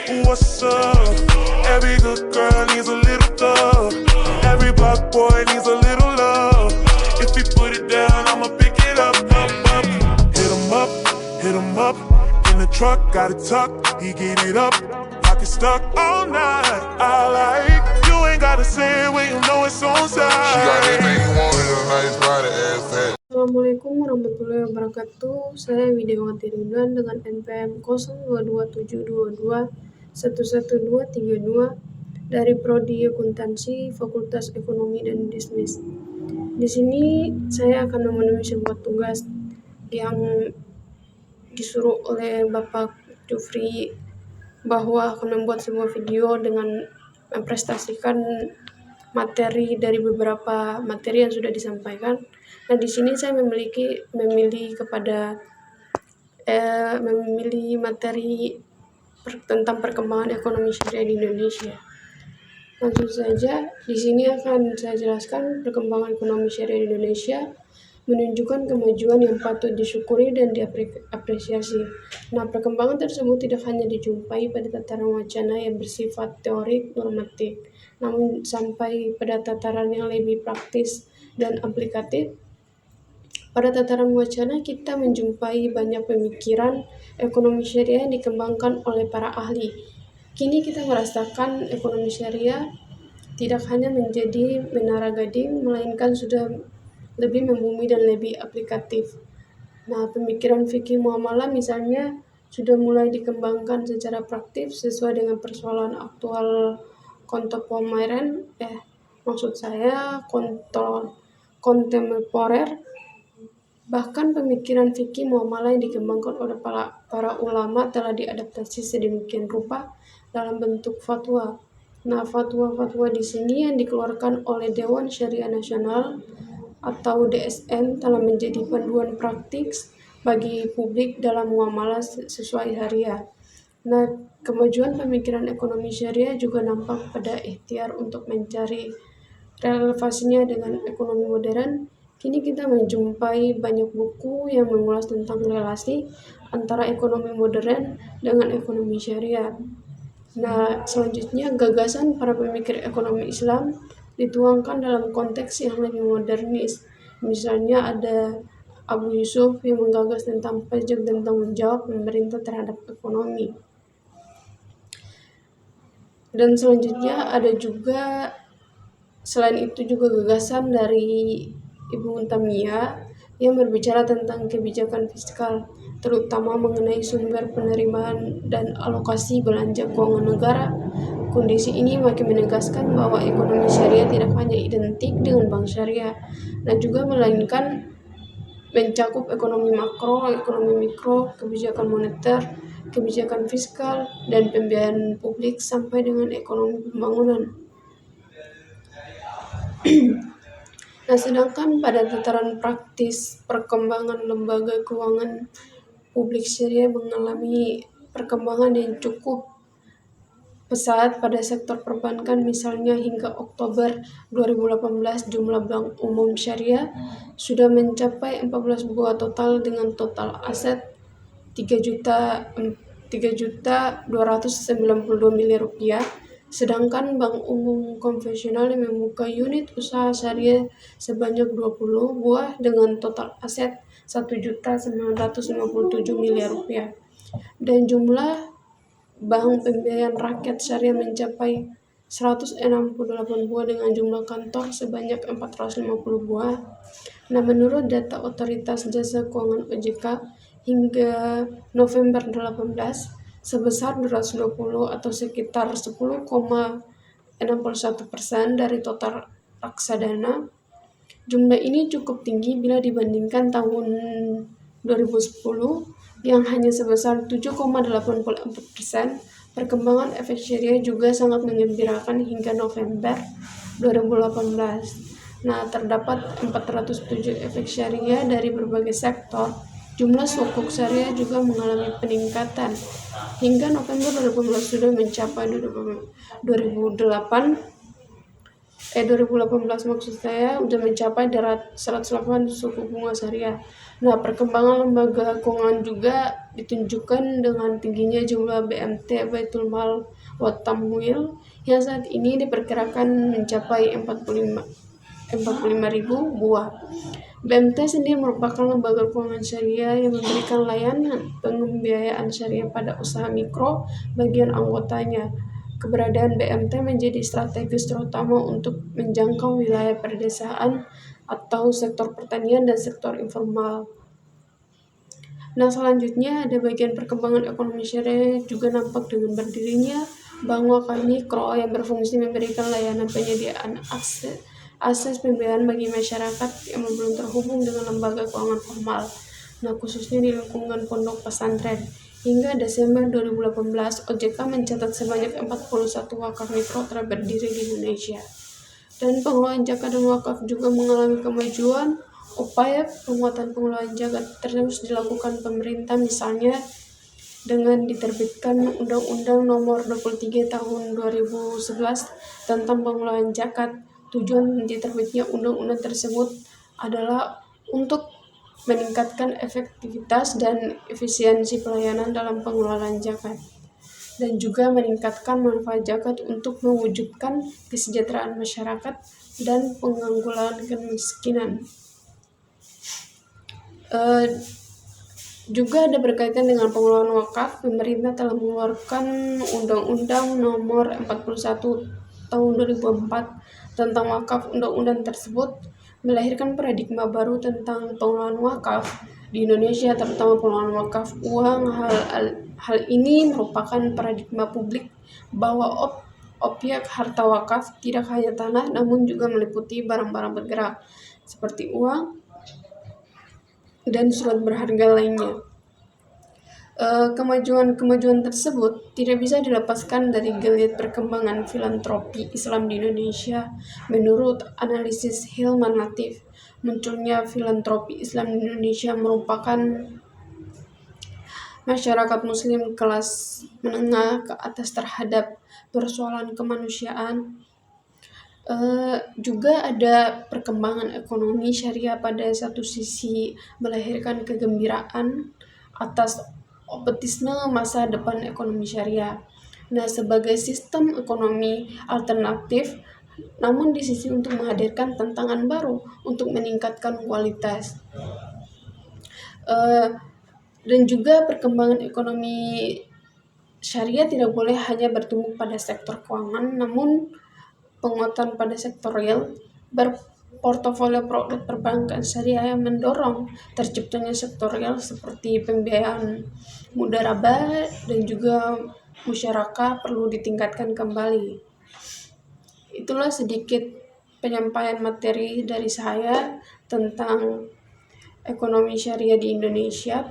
What's up? Every good girl needs a little thug. Every black boy needs a little love. If he put it down, I'ma pick it up, up, up. Hit him up. In the truck, got it tucked. He get it up. Pocket stuck all night. I like you ain't gotta say it when you know it's on side. She got everything you want in a nice body ass fat. Assalamualaikum warahmatullahi wabarakatuh. Saya Widiawati Ridwan dengan NPM 022722 dari Prodi Akuntansi Fakultas Ekonomi dan Bisnis. Di sini saya akan memenuhi sebuah tugas yang disuruh oleh Bapak Jufri bahwa akan membuat sebuah video dengan mempresentasikan materi dari beberapa materi yang sudah disampaikan. Nah, di sini saya memilih materi tentang perkembangan ekonomi syariah di Indonesia. Langsung saja, di sini akan saya jelaskan perkembangan ekonomi syariah di Indonesia menunjukkan kemajuan yang patut disyukuri dan diapresiasi. Nah, perkembangan tersebut tidak hanya dijumpai pada tataran wacana yang bersifat teorik normatif, namun sampai pada tataran yang lebih praktis dan aplikatif. Pada tataran wacana, kita menjumpai banyak pemikiran ekonomi syariah yang dikembangkan oleh para ahli. Kini kita merasakan ekonomi syariah tidak hanya menjadi menara gading, melainkan sudah lebih membumi dan lebih aplikatif. Nah, pemikiran fikih muamalah misalnya sudah mulai dikembangkan secara praktis sesuai dengan persoalan aktual kontemporer. Bahkan pemikiran fikih muamalah yang dikembangkan oleh para ulama telah diadaptasi sedemikian rupa dalam bentuk fatwa. Nah, fatwa-fatwa di sini yang dikeluarkan oleh Dewan Syariah Nasional atau DSN telah menjadi panduan praktis bagi publik dalam muamalah sesuai syariah. Nah, kemajuan pemikiran ekonomi syariah juga nampak pada ikhtiar untuk mencari relevansinya dengan ekonomi modern. Kini kita menjumpai banyak buku yang mengulas tentang relasi antara ekonomi modern dengan ekonomi syariah. Nah, selanjutnya gagasan para pemikir ekonomi Islam dituangkan dalam konteks yang lebih modernis. Misalnya ada Abu Yusuf yang menggagas tentang pajak dan tanggung jawab pemerintah terhadap ekonomi. Dan selanjutnya ada juga, selain itu juga gagasan dari Ibnu Taimiyah yang berbicara tentang kebijakan fiskal, terutama mengenai sumber penerimaan dan alokasi belanja keuangan negara. Kondisi ini makin menegaskan bahwa ekonomi syariah tidak hanya identik dengan bank syariah, dan juga melainkan mencakup ekonomi makro, ekonomi mikro, kebijakan moneter, kebijakan fiskal, dan pembiayaan publik sampai dengan ekonomi pembangunan. Nah, sedangkan pada tataran praktis, perkembangan lembaga keuangan publik syariah mengalami perkembangan yang cukup pesat pada sektor perbankan. Misalnya hingga Oktober 2018 jumlah bank umum syariah sudah mencapai 14 buah total dengan total aset 3.292 miliar rupiah. Sedangkan bank umum konvensional yang membuka unit usaha syariah sebanyak 20 buah dengan total aset 1.957 miliar rupiah. Dan jumlah bank pembiayaan rakyat syariah mencapai 168 buah dengan jumlah kantor sebanyak 450 buah. Nah, menurut data Otoritas Jasa Keuangan OJK hingga November 18 sebesar 220 atau sekitar 10,61% dari total reksadana. Jumlah ini cukup tinggi bila dibandingkan tahun 2010 yang hanya sebesar 7,84%. Perkembangan efek syariah juga sangat menggembirakan hingga November 2018. Nah, terdapat 407 efek syariah dari berbagai sektor. Jumlah sukuk syariah juga mengalami peningkatan. Hingga November 2018 sudah mencapai 2018 sudah mencapai 108 suku bunga syariah. Nah, perkembangan lembaga keuangan juga ditunjukkan dengan tingginya jumlah BMT Baitul Mal wa Tamwil yang saat ini diperkirakan mencapai 45.000 buah. BMT sendiri merupakan lembaga keuangan syariah yang memberikan layanan pembiayaan syariah pada usaha mikro bagian anggotanya. Keberadaan BMT menjadi strategis terutama untuk menjangkau wilayah pedesaan atau sektor pertanian dan sektor informal. Nah, selanjutnya ada bagian perkembangan ekonomi syariah juga nampak dengan berdirinya Bank Wakaf Mikro yang berfungsi memberikan layanan penyediaan akses pembiayaan bagi masyarakat yang belum terhubung dengan lembaga keuangan formal. Nah, khususnya di lingkungan pondok pesantren. Hingga Desember 2018, OJK mencatat sebanyak 41 wakaf mikro telah berdiri di Indonesia. Dan pengelolaan zakat dan wakaf juga mengalami kemajuan. Upaya penguatan pengelolaan zakat terus dilakukan pemerintah, misalnya dengan diterbitkan Undang-Undang Nomor 23 Tahun 2011 tentang pengelolaan zakat. Tujuan diterbitnya undang-undang tersebut adalah untuk meningkatkan efektivitas dan efisiensi pelayanan dalam pengelolaan zakat, dan juga meningkatkan manfaat zakat untuk mewujudkan kesejahteraan masyarakat dan penanggulangan kemiskinan. Juga ada berkaitan dengan pengelolaan wakaf, pemerintah telah mengeluarkan Undang-Undang Nomor 41 Tahun 2004 tentang wakaf. Undang-undang tersebut melahirkan paradigma baru tentang pengelolaan wakaf di Indonesia, terutama pengelolaan wakaf uang. Hal ini merupakan paradigma publik bahwa objek harta wakaf tidak hanya tanah, namun juga meliputi barang-barang bergerak seperti uang dan surat berharga lainnya. Kemajuan tersebut tidak bisa dilepaskan dari geliat perkembangan filantropi Islam di Indonesia. Menurut analisis Hilman Latif, munculnya filantropi Islam di Indonesia merupakan masyarakat muslim kelas menengah ke atas terhadap persoalan kemanusiaan. Juga ada perkembangan ekonomi syariah pada satu sisi melahirkan kegembiraan atas optimisme masa depan ekonomi syariah. Nah, sebagai sistem ekonomi alternatif, namun di sisi untuk menghadirkan tantangan baru untuk meningkatkan kualitas. Dan juga perkembangan ekonomi syariah tidak boleh hanya bertumbuh pada sektor keuangan, namun penguatan pada sektor real, berportofolio produk perbankan syariah yang mendorong terciptanya sektor real seperti pembiayaan mudharabah dan juga musyarakah perlu ditingkatkan kembali. Itulah sedikit penyampaian materi dari saya tentang ekonomi syariah di Indonesia.